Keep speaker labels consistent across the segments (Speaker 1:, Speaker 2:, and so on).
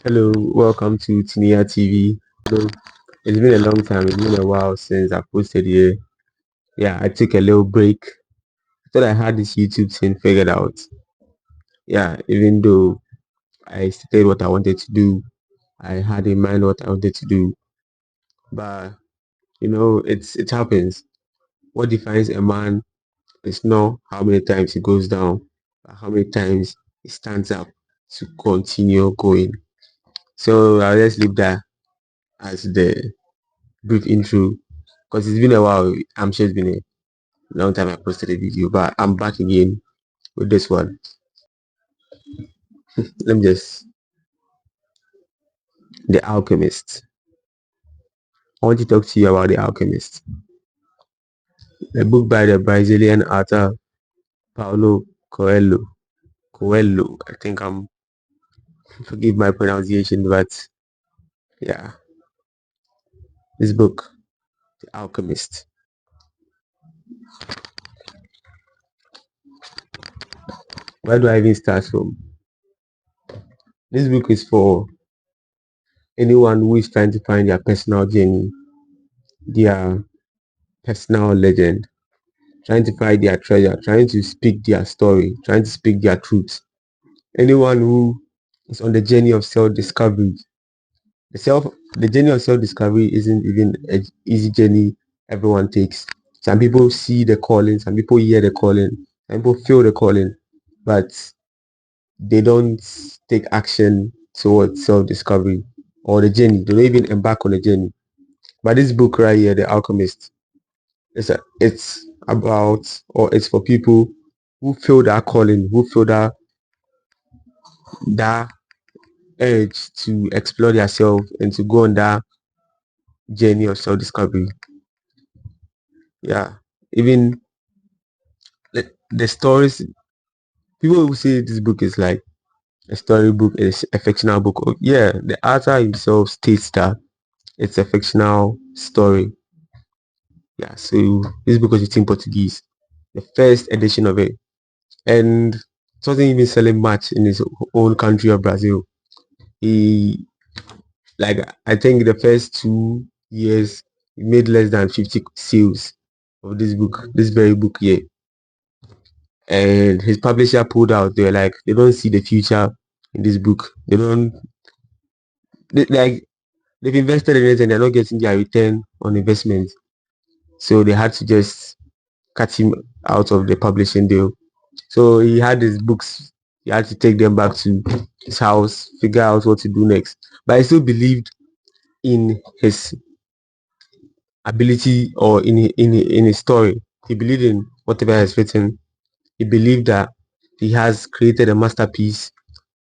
Speaker 1: Hello, welcome to Tinia TV. So it's been a long time, it's been a while since I posted here. Yeah, I took a little break. I thought I had this YouTube thing figured out. Yeah, even though I stated what I wanted to do, I had in mind what I wanted to do. But it happens. What defines a man is not how many times he goes down, but how many times he stands up to continue going. So I'll just leave that as the brief intro because it's been a while. I'm sure it's been a long time I posted a video, but I'm back again with this one. Let me just The Alchemist. I want to talk to you about The Alchemist, a book by the Brazilian author Paulo Coelho. Coelho, I think I'm forgive my pronunciation, but yeah, this book, The Alchemist. Where do I even start from? This book is for anyone who is trying to find their personal journey, their personal legend, trying to find their treasure, trying to speak their story, trying to speak their truth. Anyone who is on the journey of self-discovery. The journey of self-discovery isn't even an easy journey everyone takes. Some people see the calling, some people hear the calling, some people feel the calling, but they don't take action towards self-discovery or the journey. They don't even embark on the journey. But this book right here, The Alchemist, it's about, or it's for people who feel that calling, who feel that urge to explore themselves and to go on that journey of self-discovery. Yeah, even the stories. People will say this book is like a storybook, is a fictional book. Yeah, the author himself states that it's a fictional story. Yeah, so this book was written in Portuguese, the first edition of it, and it wasn't even selling much in his own country of Brazil. He Like, I think the first 2 years he made less than 50 sales of this book, this very book here. And his publisher pulled out. They were like, they don't see the future in this book. Like, they've invested in it and they're not getting their return on investment. So they had to just cut him out of the publishing deal. So he had his books. He had to take them back to his house, figure out what to do next. But I still believed in his ability, or in his story. He believed in whatever he has written. He believed that he has created a masterpiece.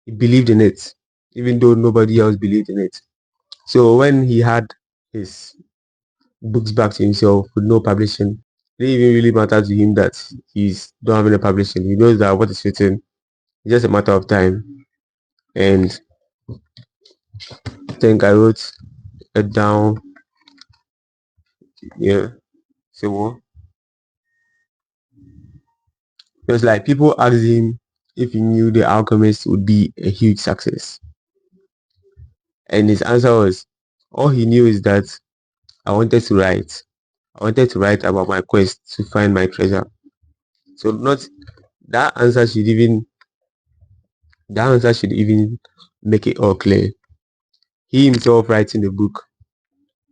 Speaker 1: He believed in it, even though nobody else believed in it. So when he had his books back to himself with no publishing, it didn't even really matter to him that he's don't have any publishing. He knows that what is written is just a matter of time. And I think I wrote it down. Yeah. So what? It was like people asked him if he knew The Alchemist would be a huge success. And his answer was, all he knew is that I wanted to write. I wanted to write about my quest to find my treasure. So not that answer should even that answer should even make it all clear. He himself writing the book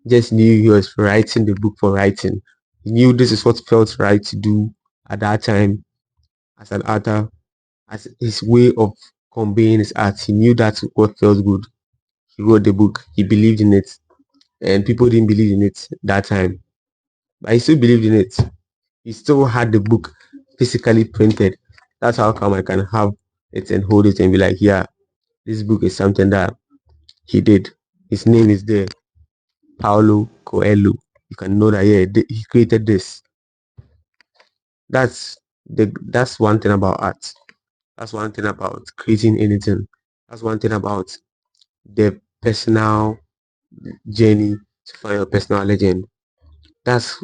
Speaker 1: just knew he was writing the book for writing. He knew this is what felt right to do at that time as an author, as his way of conveying his art. He knew that's what felt good. He wrote the book. He believed in it, and people didn't believe in it that time, but he still believed in it. He still had the book physically printed. That's how come I can have it and hold it and be like, yeah, this book is something that he did. His name is there, Paulo Coelho. You can know that, yeah, he created this. That's one thing about art. That's one thing about creating anything. That's one thing about the personal journey to find your personal legend. That's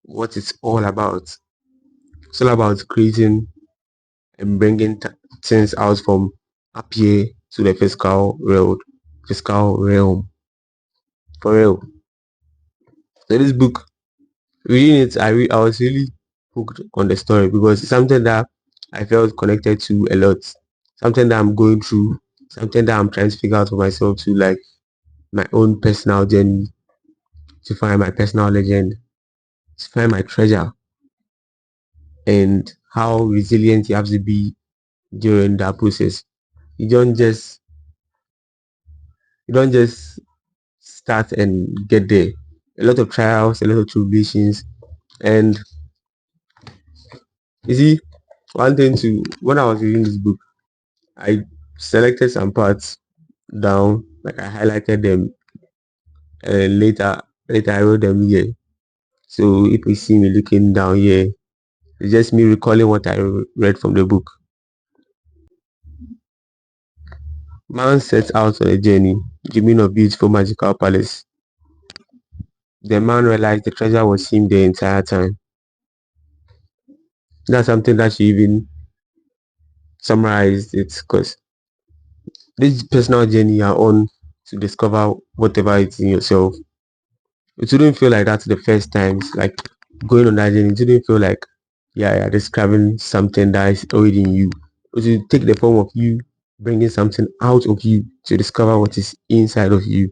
Speaker 1: what it's all about. It's all about creating and bringing things out from up here to the physical realm for real. So this book, reading it, I was really hooked on the story because it's something that I felt connected to a lot. Something that I'm going through, something that I'm trying to figure out for myself to like my own personal journey, to find my personal legend, to find my treasure, and how resilient you have to be during that process. You don't just you don't just start and get there. A lot of trials, a lot of tribulations, and you see, one thing to when I was reading this book, I selected some parts down, like I highlighted them, and later I wrote them here. So if you see me looking down here, it's just me recalling what I read from the book. Man sets out on a journey, dreaming of beautiful magical palace. The man realized the treasure was him the entire time. That's something that she even summarized it because this personal journey you're on to discover whatever it's in yourself. It wouldn't feel like that the first times, like going on that journey, it wouldn't feel like you're describing something that is already in you. It would take the form of you bringing something out of you to discover what is inside of you.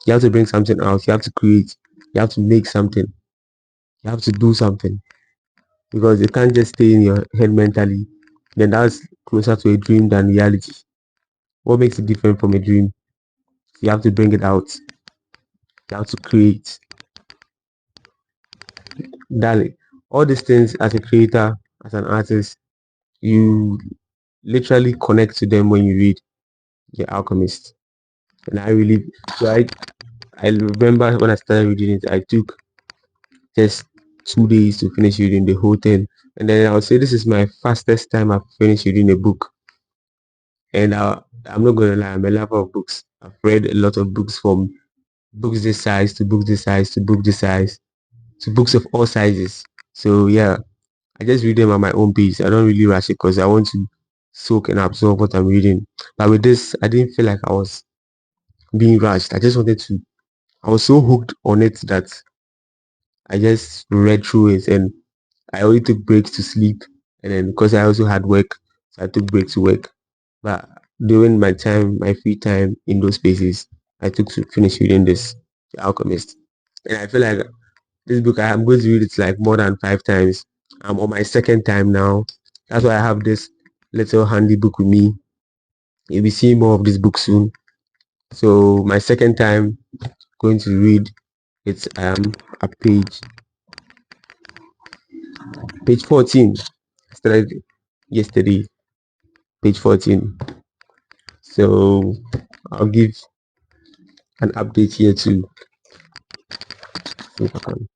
Speaker 1: You have to bring something out, you have to create, you have to make something, you have to do something because it can't just stay in your head mentally. Then that's closer to a dream than reality. What makes it different from a dream? You have to bring it out, you have to create. That all these things as a creator, as an artist, you literally connect to them when you read The Alchemist. And I really so I remember when I started reading it, I took just 2 days to finish reading the whole thing. And then I would say this is my fastest time I've finished reading a book. And I'm not gonna lie, I'm a lover of books. I've read a lot of books from books this size to books this size to book this size to books of all sizes. So yeah, I just read them at my own pace. I don't really rush it because I want to soak and absorb what I'm reading. But with this, I didn't feel like I was being rushed. I just wanted to. I was so hooked on it that I just read through it, and I only took breaks to sleep. And then because I also had work, so I took breaks to work. But during my time, my free time in those spaces, I took to finish reading this, The Alchemist. And I feel like this book, I'm going to read it like more than 5 times. I'm on my second time now. That's why I have this little handy book with me. You'll be seeing more of this book soon. So my second time going to read it's at page 14. I started yesterday, page 14. So I'll give an update here too. See if I can.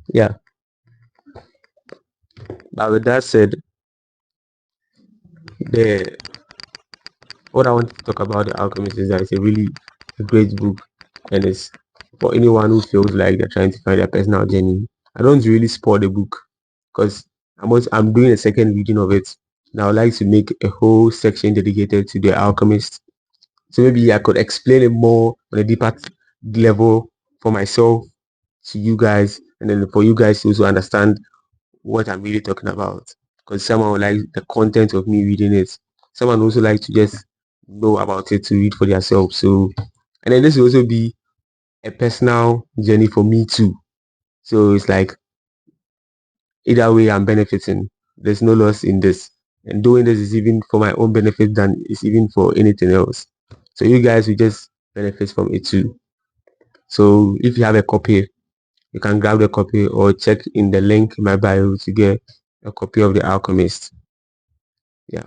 Speaker 1: Yeah. But with that said, the what I want to talk about The Alchemist is that it's a really great book, and it's for anyone who feels like they're trying to find their personal journey. I don't really spoil the book because I'm doing a second reading of it. And I would like to make a whole section dedicated to The Alchemist. So maybe I could explain it more on a deeper level for myself to you guys, and then for you guys to also understand what I'm really talking about. Because someone would like the content of me reading it. Someone also like to just know about it to read for themselves. So, and then this will also be a personal journey for me too. So it's like either way I'm benefiting. There's no loss in this. And doing this is even for my own benefit than it's even for anything else. So you guys will just benefit from it too. So if you have a copy, you can grab the copy or check in the link in my bio to get a copy of The Alchemist. Yeah.